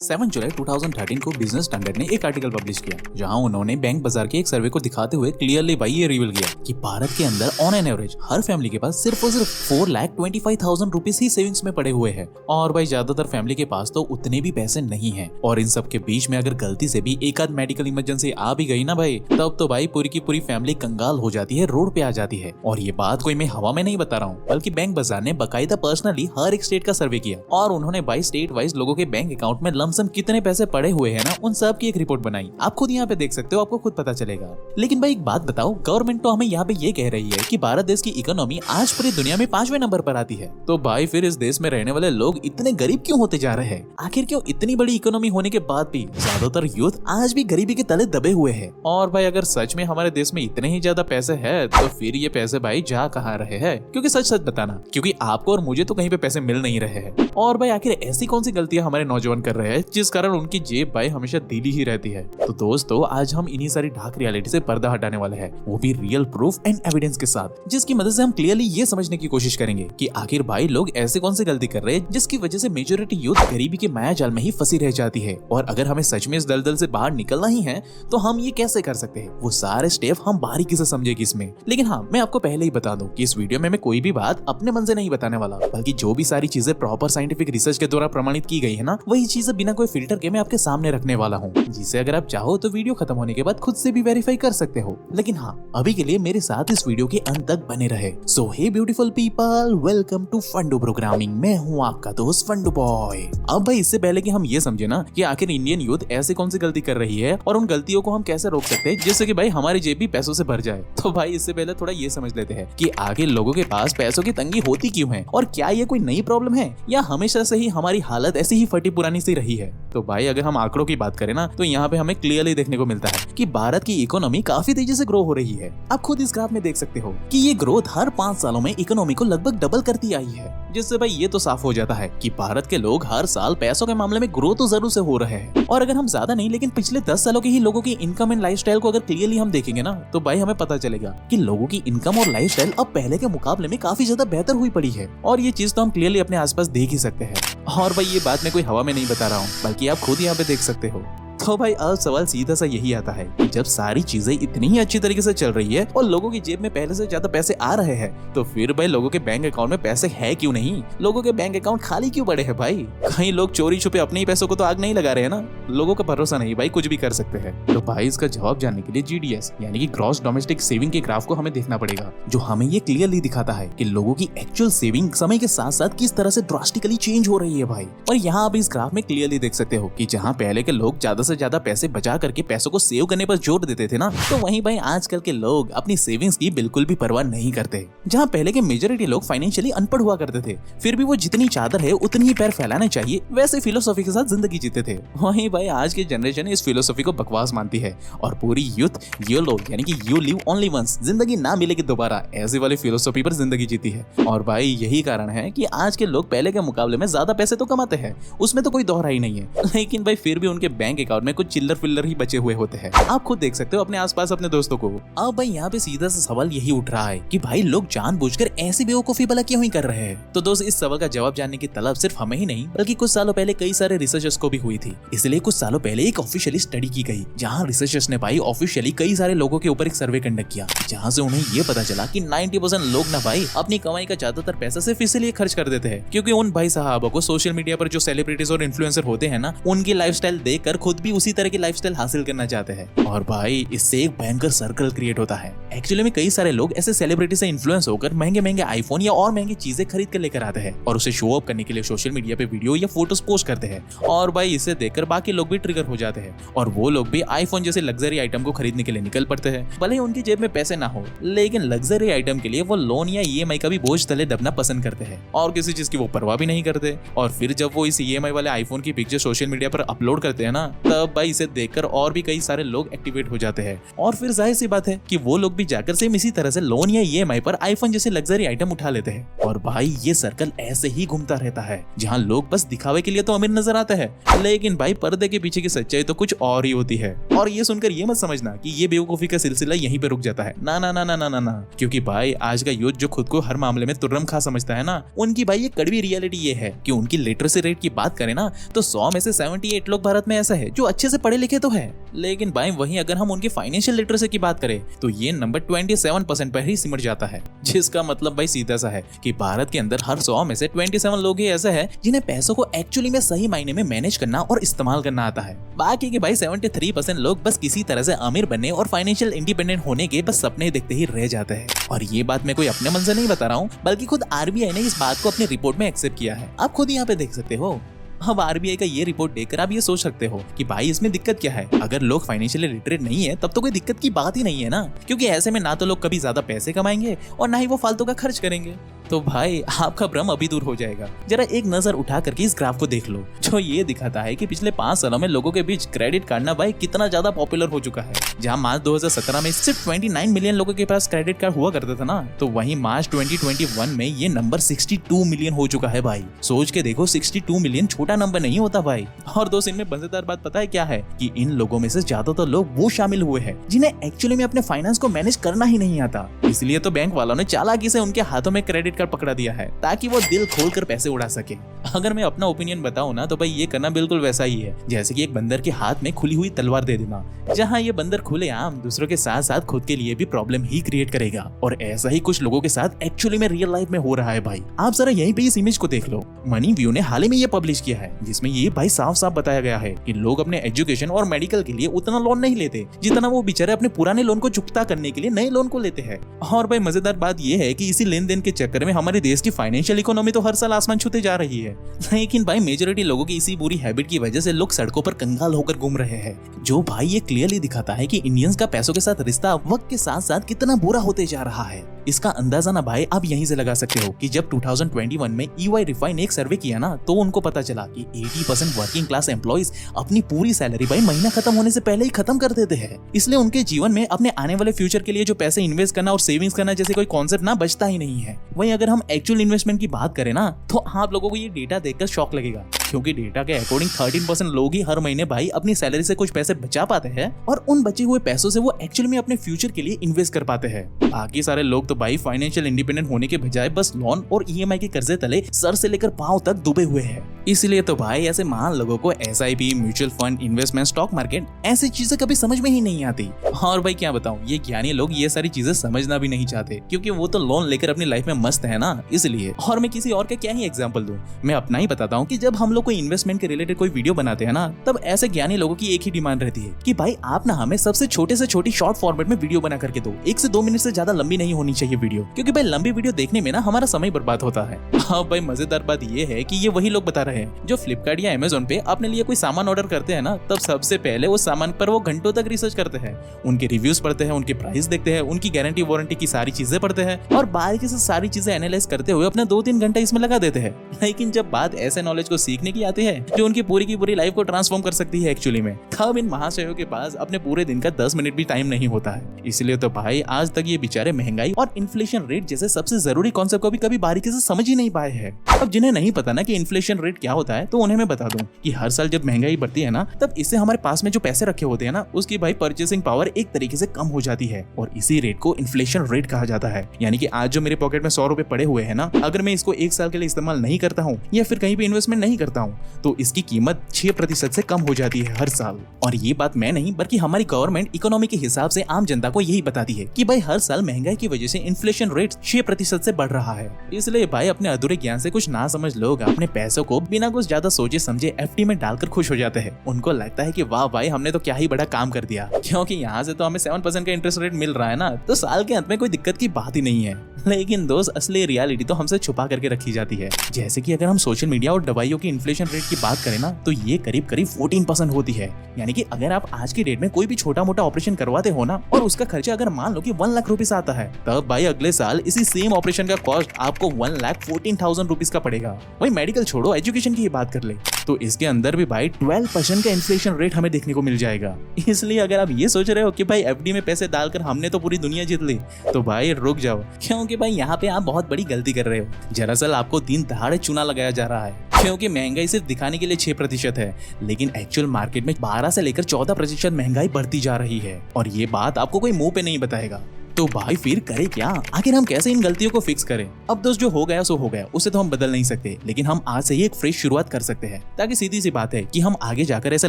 7 जुलाई 2013 को business standard ने एक आर्टिकल पब्लिश किया जहां उन्होंने बैंक बाजार के एक सर्वे को दिखाते हुए क्लियरली भाई ये रिवील किया कि भारत के अंदर on an average her family के पास सिर्फ और सिर्फ 4,25,000 रुपीस ही सेविंग्स में पड़े हुए हैं। और भाई ज्यादातर फैमिली के पास तो उतने भी पैसे नहीं है। और इन सब के बीच में अगर गलती से भी एक आध मेडिकल इमरजेंसी आ भी गई ना भाई, तब तो भाई पूरी की पूरी फैमिली कंगाल हो जाती है, रोड पे आ जाती है। और ये बात कोई मैं हवा में नहीं बता रहा हूँ, बल्कि बैंक बाजार ने बाकायदा पर्सनली हर एक स्टेट का सर्वे किया और उन्होंने भाई स्टेट वाइज लोगों के बैंक अकाउंट में लमसम कितने पैसे पड़े हुए हैं ना, उन सब की एक रिपोर्ट बनाई। आप खुद यहाँ पे देख सकते हो, आपको खुद पता चलेगा। लेकिन भाई एक बात बताओ, गवर्नमेंट तो हमें यहाँ पे ये कह रही है कि भारत देश की इकोनॉमी आज पूरी दुनिया में 5वें नंबर पर आती है, तो भाई फिर इस देश में रहने वाले लोग इतने गरीब क्यों होते जा रहे हैं? आखिर क्यों इतनी बड़ी इकोनॉमी होने के बाद भी ज्यादातर यूथ आज भी गरीबी के तले दबे हुए हैं? और भाई अगर सच में हमारे देश में इतने ही ज्यादा पैसे है तो फिर ये पैसे भाई जा कहाँ रहे हैं? क्योंकि सच सच बताना, क्योंकि आपको और मुझे तो कहीं पे पैसे मिल नहीं रहे हैं। और भाई आखिर ऐसी कौन सी गलतियां हमारे नौजवान कर रहे हैं जिस कारण उनकी जेब भाई हमेशा ढीली ही रहती है? तो दोस्तों आज हम इन्हीं सारी डार्क रियलिटी से पर्दा हटाने वाले हैं, वो भी रियल प्रूफ एंड एविडेंस के साथ, जिसकी मदद से हम क्लियरली ये समझने की कोशिश करेंगे कि आखिर भाई लोग ऐसे कौन सी गलती कर रहे हैं जिसकी वजह से मेजॉरिटी यूथ गरीबी के माया जाल में ही फंसी रह जाती है। और अगर हमें सच में इस दलदल से बाहर निकलना ही है तो हम ये कैसे कर सकते हैं, वो सारे स्टेप हम बारीकी से समझेंगे इसमें। लेकिन हाँ, मैं आपको पहले ही बता दूं कि इस वीडियो में मैं कोई भी बात अपने मन से नहीं बताने वाला, बल्कि जो भी सारी चीजें प्रॉपर साइंटिफिक रिसर्च के द्वारा प्रमाणित की गई है ना, वही चीजें बिना कोई फिल्टर के मैं आपके सामने रखने वाला हूँ, जिसे अगर आप चाहो तो वीडियो खत्म होने के बाद खुद से भी वेरीफाई कर सकते हो। लेकिन हाँ, अभी के लिए मेरे साथ इस वीडियो के अंत तक बने रहे। So hey beautiful people, welcome to Fundoo programming. मैं हूँ आपका दोस्त फंडू बॉय। अब भाई इससे पहले कि हम ये समझे ना कि आखिर इंडियन यूथ ऐसे कौन सी गलती कर रही है और उन गलतियों को हम कैसे रोक सकते हैं जिससे कि भाई हमारी जेब भी पैसों से भर जाए, तो भाई इससे पहले थोड़ा ये समझ लेते हैं कि आखिर लोगों के पास पैसों की तंगी होती क्यों है और क्या ये कोई नई प्रॉब्लम है या हमेशा से ही हमारी हालत ऐसी ही फटी पुरानी सी रही है। तो भाई अगर हम आंकड़ों की बात करें ना, तो यहाँ पे हमें क्लियरली देखने को मिलता है कि भारत की इकोनॉमी काफी तेजी से ग्रो हो रही है। आप खुद इस ग्राफ में देख सकते हो कि ये ग्रोथ हर 5 सालों में इकोनॉमी को लगभग डबल करती आई है, जिससे भाई ये तो साफ हो जाता है कि भारत के लोग हर साल पैसों के मामले में ग्रो तो जरूर से हो रहे हैं। और अगर हम ज्यादा नहीं लेकिन पिछले 10 सालों के ही लोगों की इनकम एंड लाइफस्टाइल को अगर क्लियरली हम देखेंगे ना, तो भाई हमें पता चलेगा कि लोगों की इनकम और लाइफस्टाइल अब पहले के मुकाबले में काफी ज्यादा बेहतर हुई पड़ी है। और ये चीज तो हम क्लियरली अपने आसपास देख ही सकते हैं। और भाई ये बात मैं कोई हवा में नहीं बता रहा हूँ, बल्कि आप खुद यहाँ पे देख सकते हो। तो भाई अब सवाल सीधा सा यही आता है कि जब सारी चीजें इतनी ही अच्छी तरीके से चल रही है और लोगों की जेब में पहले से ज्यादा पैसे आ रहे हैं, तो फिर भाई लोगों के बैंक अकाउंट में पैसे है क्यों नहीं? लोगों के बैंक अकाउंट खाली क्यों पड़े हैं भाई? कहीं लोग चोरी छुपे अपने ही पैसों को तो आग नहीं लगा रहे हैं ना? लोगों का भरोसा नहीं भाई, कुछ भी कर सकते हैं। तो भाई इसका जवाब जानने के लिए GDS यानी कि ग्रॉस डोमेस्टिक सेविंग के ग्राफ को हमें देखना पड़ेगा, जो हमें ये क्लियरली दिखाता है कि लोगों की एक्चुअल सेविंग समय के साथ साथ किस तरह से ड्रास्टिकली चेंज हो रही है भाई। और यहाँ आप इस ग्राफ में क्लियरली देख सकते हो कि जहाँ पहले के लोग ज्यादा से ज्यादा पैसे बचा करके पैसों को सेव करने पर जोर देते थे ना, तो वहीं भाई आजकल के लोग अपनी सेविंग्स की बिल्कुल भी परवाह नहीं करते। जहां पहले के मेजॉरिटी लोग फाइनेंशियली अनपढ़ हुआ करते थे, फिर भी वो जितनी चादर है उतनी ही पैर फैलाने चाहिए वैसे फिलोसॉफी के साथ जिंदगी जीते थे, वहीं भाई आज की जनरेशन इस फिलोसॉफी को बकवास मानती है और पूरी यूथ YOLO यानी कि यू लिव ओनली वंस, जिंदगी ना मिलेगी दोबारा, ऐसी वाली फिलोसॉफी पर जिंदगी जीती है। और भाई यही कारण है कि आज के लोग पहले के मुकाबले में ज्यादा पैसे तो कमाते हैं, उसमें तो कोई दोहराई नहीं है, लेकिन भाई फिर भी उनके बैंक अकाउंट में कुछ चिल्लर फिल्लर ही बचे हुए होते हैं। आप खुद देख सकते हो अपने आसपास अपने दोस्तों को। अब भाई यहाँ पे सीधा सा सवाल यही उठ रहा है कि भाई लोग जानबूझकर ऐसी बेवकूफी भला क्यों ही कर रहे हैं? तो दोस्त इस सवाल का जवाब जानने की तलब सिर्फ हमें ही नहीं बल्कि कुछ सालों पहले कई सारे रिसर्चर्स को भी हुई थी। इसलिए कुछ सालों पहले एक ऑफिशियली स्टडी की गई जहाँ रिसर्चर्स ने भाई ऑफिशियली कई सारे लोगों के ऊपर एक सर्वे कंडक्ट किया, जहाँ से उन्हें ये पता चला कि 90% लोग ना भाई अपनी कमाई का ज्यादातर पैसा सिर्फ इसीलिए खर्च कर देते हैं क्योंकि उन भाई साहबों को सोशल मीडिया पर जो सेलिब्रिटीज और इन्फ्लुएंसर होते हैं ना, उनकी लाइफस्टाइल देखकर खुद भी उसी तरह की लाइफस्टाइल हासिल करना चाहते हैं। और भाई इससे एक भयंकर सर्कल क्रिएट होता है। एक्चुअली में कई सारे लोग ऐसे सेलिब्रिटी से इन्फ्लुएंस होकर महंगे महंगे आईफोन या और महंगी चीजें खरीद कर लेकर आते हैं और उसे शो ऑफ करने के लिए सोशल मीडिया पे वीडियो या फोटोज पोस्ट करते हैं। और भाई इसे देखकर बाकी लोग भी ट्रिगर हो जाते हैं और वो लोग भी आईफोन जैसे लग्जरी आइटम को खरीदने के लिए निकल पड़ते हैं। भले ही उनकी जेब में पैसे ना हो, लेकिन लग्जरी आइटम के लिए वो लोन या EMI का भी बोझ तले दबना पसंद करते हैं और किसी चीज की वो परवाह भी नहीं करते। और फिर जब वो इस EMI वाले आईफोन की पिक्चर सोशल मीडिया पर अपलोड करते हैं ना, तब तब भाई इसे देखकर और भी कई सारे लोग एक्टिवेट हो जाते हैं और फिर जाहिर सी बात है कि वो लोग भी जाकर सेम इसी तरह से लोन या ईएमआई पर आईफोन जैसे लग्जरी आइटम उठा लेते हैं। और भाई ये सर्कल ऐसे ही घूमता रहता है जहाँ लोग बस दिखावे के लिए तो अमीर नजर आते हैं, लेकिन भाई पर्दे के पीछे की सच्चाई तो कुछ और ही होती है। और ये सुनकर ये मत समझना कि ये बेवकूफी का सिलसिला यहीं पे रुक जाता है, ना ना ना ना ना ना ना, क्योंकि भाई आज का यूथ जो खुद को हर मामले में तुर्रम खा समझता है ना, उनकी भाई ये कड़वी रियलिटी ये है कि उनकी लिटरेसी रेट की बात करें ना तो 100 में से 78 लोग भारत में ऐसा है जो अच्छे से पढ़े लिखे तो है, लेकिन भाई वहीं अगर हम उनकी फाइनेंशियल लिटरेसी की बात करें तो ये नंबर 27% पर ही सिमट जाता है। जिसका मतलब भाई सीधा सा है कि भारत के अंदर हर 100 में से 27 लोग ही ऐसे हैं जिन्हें पैसों को एक्चुअली में सही मायने में मैनेज करना और इस्तेमाल करना आता है। बाकी के भाई 73% लोग बस किसी तरह से अमीर बनने और फाइनेंशियल इंडिपेंडेंट होने के बस सपने देखते ही रह जाते हैं। और ये बात मैं कोई अपने मन से नहीं बता रहा हूँ, बल्कि खुद आरबीआई ने इस बात को अपनी रिपोर्ट में एक्सेप्ट किया है। आप खुद यहाँ पे देख सकते हो। अब आरबीआई का ये रिपोर्ट देखकर आप ये सोच सकते हो कि भाई इसमें दिक्कत क्या है। अगर लोग फाइनेंशियली लिटरेट नहीं है तब तो कोई दिक्कत की बात ही नहीं है ना, क्योंकि ऐसे में ना तो लोग कभी ज्यादा पैसे कमाएंगे और ना ही वो फालतू का खर्च करेंगे। तो भाई आपका भ्रम अभी दूर हो जाएगा। जरा एक नजर उठा करके इस ग्राफ को देख लो जो ये दिखाता है कि पिछले 5 सालों में लोगों के बीच क्रेडिट कार्ड ना भाई कितना ज्यादा पॉपुलर हो चुका है। जहां मार्च 2017 में सिर्फ 29 मिलियन लोगों के पास क्रेडिट कार्ड हुआ करता था ना, तो वहीं मार्च 2021 में ये नंबर 62 मिलियन हो चुका है। भाई सोच के देखो, 62 मिलियन छोटा नंबर नहीं होता भाई। और दोस्त इनमें मजेदार बात पता है क्या है कि इन लोगों में से ज्यादातर लोग वो शामिल हुए हैं जिन्हें एक्चुअली में अपने फाइनेंस को मैनेज करना ही नहीं आता। इसलिए तो बैंक वालों ने चालाकी से उनके हाथों में क्रेडिट कार्ड पकड़ा दिया है ताकि वो दिल खोलकर पैसे उड़ा सके। अगर मैं अपना ओपिनियन बताऊं ना तो भाई ये करना बिल्कुल वैसा ही है जैसे कि एक बंदर के हाथ में खुली हुई तलवार दे देना, जहां ये बंदर खुलेआम दूसरों के साथ साथ खुद के लिए भी प्रॉब्लम ही क्रिएट करेगा। और ऐसा ही कुछ लोगों के साथ एक्चुअली में रियल लाइफ में हो रहा है। भाई आप जरा यहीं पे इस इमेज को देख लो। मनी व्यू ने हाल ही में ये पब्लिश किया है जिसमें ये भाई साफ साफ बताया गया है कि लोग अपने एजुकेशन और मेडिकल के लिए उतना लोन नहीं लेते जितना वो बेचारे अपने पुराने लोन को चुकता करने के लिए नए लोन को लेते हैं। और भाई मजेदार बात ये है कि इसी लेन देन के चक्कर में हमारे देश की फाइनेंशियल इकोनॉमी तो हर साल आसमान छूते जा रही है। लेकिन भाई मेजॉरिटी लोगों की इसी बुरी हैबिट की वजह से लोग सड़कों पर कंगाल होकर घूम रहे हैं, जो भाई ये क्लियरली दिखाता है कि इंडियंस का पैसों के साथ रिश्ता वक्त के साथ साथ कितना बुरा होते जा रहा है। इसका अंदाजा ना भाई आप यहीं से लगा सकते हो कि जब 2021 में EY रिफाइन ने एक सर्वे किया ना तो उनको पता चला कि 80% वर्किंग क्लास एम्प्लॉइज अपनी पूरी सैलरी भाई महीना खत्म होने से पहले ही खत्म कर देते हैं। इसलिए उनके जीवन में अपने आने वाले फ्यूचर के लिए जो पैसे इन्वेस्ट करना और सेविंग्स करना जैसे कोई कॉन्सेप्ट ना बचता ही नहीं है। वहीं अगर हम एक्चुअल इन्वेस्टमेंट की बात करें ना तो आप लोगों को ये डेटा देखकर शॉक लगेगा, क्योंकि डेटा के अकॉर्डिंग 13% लोग ही हर महीने भाई अपनी सैलरी से कुछ पैसे बचा पाते हैं और उन बचे हुए पैसों से वो एक्चुअली में अपने फ्यूचर के लिए इन्वेस्ट कर पाते हैं। बाकी सारे लोग तो भाई फाइनेंशियल इंडिपेंडेंट होने के बजाय बस लोन और EMI के कर्जे तले सर से लेकर पांव तक डूबे हुए हैं। इसलिए तो भाई ऐसे महान लोगों को SIP, mutual fund, investment, stock market ऐसी चीजें कभी समझ में ही नहीं आती। और भाई क्या बताऊं, ये ज्ञानी लोग ये सारी चीजें समझना भी नहीं चाहते क्योंकि वो तो लोन लेकर अपनी लाइफ में मस्त है ना, इसलिए। और मैं किसी और का क्या ही एग्जांपल दूं, मैं अपना ही बताता हूँ कि जब हम लोग कोई इन्वेस्टमेंट के रिलेटेड कोई वीडियो बनाते हैं ना तब ऐसे ज्ञानी लोगों की एक ही डिमांड रहती है कि भाई आप ना हमें सबसे छोटे से छोटी शॉर्ट फॉर्मेट में वीडियो बना करके दो, 1 से 2 मिनट से ज्यादा लंबी नहीं होनी चाहिए वीडियो, क्योंकि भाई लंबी वीडियो देखने में ना हमारा समय बर्बाद होता है। हाँ भाई मजेदार बात ये है कि ये वही लोग बता रहे हैं जो फ्लिपकार्ट या अमेजोन पे अपने लिए कोई सामान ऑर्डर करते हैं ना, तब सबसे पहले उस सामान पर वो घंटों तक रिसर्च करते हैं, उनके रिव्यूज पढ़ते हैं, उनके प्राइस देखते हैं, उनकी गारंटी वारंटी की सारी चीजें पढ़ते हैं और बारीकी से सारी चीजें एनालाइज करते हुए अपना 2-3 घंटा इसमें लगा देते हैं। लेकिन जब बात ऐसे नॉलेज को सीखने की आती है जो उनकी पूरी की पूरी लाइफ को ट्रांसफॉर्म कर सकती है एक्चुअली में, तब इन महाशयों के पास अपने पूरे दिन का 10 मिनट भी टाइम नहीं होता है। इसलिए तो भाई आज तक ये बेचारे महंगाई और इन्फ्लेशन रेट जैसे सबसे जरूरी कॉन्सेप्ट को भी कभी बारीकी से समझ ही नहीं पाए हैं। अब जिन्हें नहीं पता ना कि इन्फ्लेशन रेट क्या होता है तो उन्हें मैं बता दूं कि हर साल जब महंगाई बढ़ती है ना तब इससे हमारे पास में जो पैसे रखे होते हैं ना उसकी भाई परचेसिंग पावर एक तरीके से कम हो जाती है और इसी रेट को इन्फ्लेशन रेट कहा जाता है। यानी कि आज जो मेरे पॉकेट में 100 रुपए पड़े हुए हैं ना, अगर मैं इसको 1 साल के लिए इस्तेमाल नहीं करता हूँ या फिर कहीं भी इन्वेस्टमेंट नहीं करता हूँ तो इसकी कीमत 6% से कम हो जाती है हर साल। और ये बात मैं नहीं बल्कि हमारी गवर्नमेंट इकोनॉमी के हिसाब से आम जनता को यही बताती है कि भाई हर साल महंगाई की वजह से इन्फ्लेशन रेट 6% से बढ़ रहा है। इसलिए भाई अपने अधूरे ज्ञान से कुछ ना समझ लोग अपने पैसों को बिना कुछ ज्यादा सोचे समझे FD में डालकर खुश हो जाते हैं। उनको लगता है कि वाह भाई हमने तो क्या ही बड़ा काम कर दिया, क्योंकि यहाँ से तो हमें 7% का इंटरेस्ट रेट मिल रहा है ना, तो साल के अंत में कोई दिक्कत की बात ही नहीं है। लेकिन दोस्त असली रियलिटी तो हमसे छुपा करके रखी जाती है। जैसे कि अगर हम सोशल मीडिया और दवाइयों की इन्फ्लेशन रेट की बात करें ना, तो ये करीब करीब 14% होती है। यानी कि अगर आप आज की डेट में कोई भी छोटा मोटा ऑपरेशन करवाते हो ना, और उसका खर्चा अगर मान लो कि 1 लाख रुपीस आता है, तब भाई अगले साल इसी सेम ऑपरेशन का कॉस्ट आपको 1,14,000 रुपीस का पड़ेगा। वही मेडिकल छोड़ो, एजुकेशन की ही बात कर ले तो इसके अंदर भी भाई 12% का इन्फ्लेशन रेट हमें देखने को मिल जाएगा। इसलिए अगर आप ये सोच रहे हो कि भाई एफडी में पैसे डालकर हमने तो पूरी दुनिया जीत ली, तो भाई रुक जाओ, क्योंकि भाई यहाँ पे आप बहुत बड़ी गलती कर रहे हो। दरअसल आपको दिन दहाड़े चूना लगाया जा रहा है, क्योंकि महंगाई सिर्फ दिखाने के लिए 6% है, लेकिन एक्चुअल मार्केट में 12 से लेकर 14% महंगाई बढ़ती जा रही है, और ये बात आपको कोई मुंह पे नहीं बताएगा। तो भाई फिर करे क्या, आखिर हम कैसे इन गलतियों को फिक्स करें? अब दोस्त जो हो गया सो हो गया, उसे तो हम बदल नहीं सकते, लेकिन हम आज से ही एक फ्रेश शुरुआत कर सकते हैं, ताकि सीधी सी बात है कि हम आगे जाकर ऐसे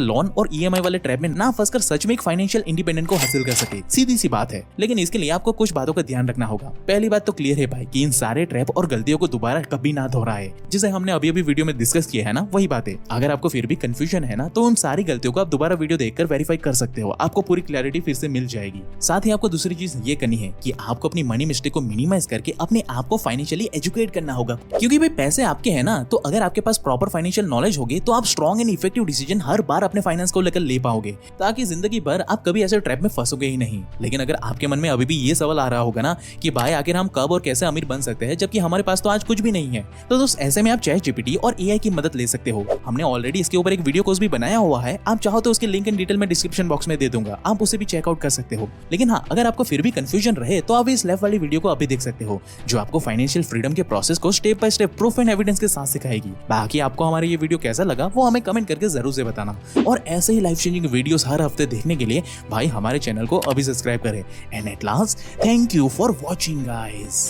लोन और ईएमआई वाले ट्रैप में ना फंसकर सच में एक फाइनेंशियल इंडिपेंडेंस को हासिल कर सके। सीधी सी बात है, लेकिन इसके लिए आपको कुछ बातों का ध्यान रखना होगा। पहली बात तो क्लियर है भाई कि इन सारे ट्रैप और गलतियों को दोबारा कभी ना दोहराए, जिसे हमने अभी अभी वीडियो में डिस्कस किया है ना, वही बातें। अगर आपको फिर भी कंफ्यूजन है ना, तो उन सारी गलतियों को आप दोबारा वीडियो देखकर वेरीफाई कर सकते हो, आपको पूरी क्लैरिटी फिर से मिल जाएगी। साथ ही आपको दूसरी चीज ये करनी है कि आपको अपनी मनी मिस्टेक को मिनिमाइज करके अपने आप को फाइनेंशियली एजुकेट करना होगा, क्योंकि भाई पैसे आपके हैं ना, तो अगर आपके पास प्रॉपर फाइनेंशियल नॉलेज होगी तो आप स्ट्रॉन्ग एंड इफेक्टिव डिसीजन हर बार अपने फाइनेंस को लेकर ले पाओगे, ताकि जिंदगी भर आप कभी ऐसे ट्रैप में फंसोगे ही नहीं। लेकिन अगर आपके मन में अभी भी ये सवाल आ रहा होगा ना कि भाई आखिर हम कब और कैसे अमीर बन सकते हैं, जबकि हमारे पास तो आज कुछ भी नहीं है, तो दोस्त ऐसे में आप चैट जीपीटी और एआई की मदद ले सकते हो। हमने ऑलरेडी इसके ऊपर एक वीडियो कोर्स भी बनाया हुआ है, आप चाहो तो उसके लिंक इन डिटेल में डिस्क्रिप्शन बॉक्स में दे दूंगा, आप उसे भी चेकआउट कर सकते हो। लेकिन हाँ, अगर आपको फिर भी कंफ्यूजन रहे तो आप इस लेफ्ट वाली वीडियो को अभी देख सकते हो, जो आपको फाइनेंशियल फ्रीडम के प्रोसेस को step by step proof and evidence के साथ सिखाएगी। बाकी आपको हमारा ये वीडियो कैसा लगा वो हमें कमेंट करके जरूर से बताना, और ऐसे ही लाइफ चेंजिंग वीडियोस हर हफ्ते देखने के लिए भाई हमारे चैनल को अभी सब्सक्राइब करें। And at last, thank you for watching guys.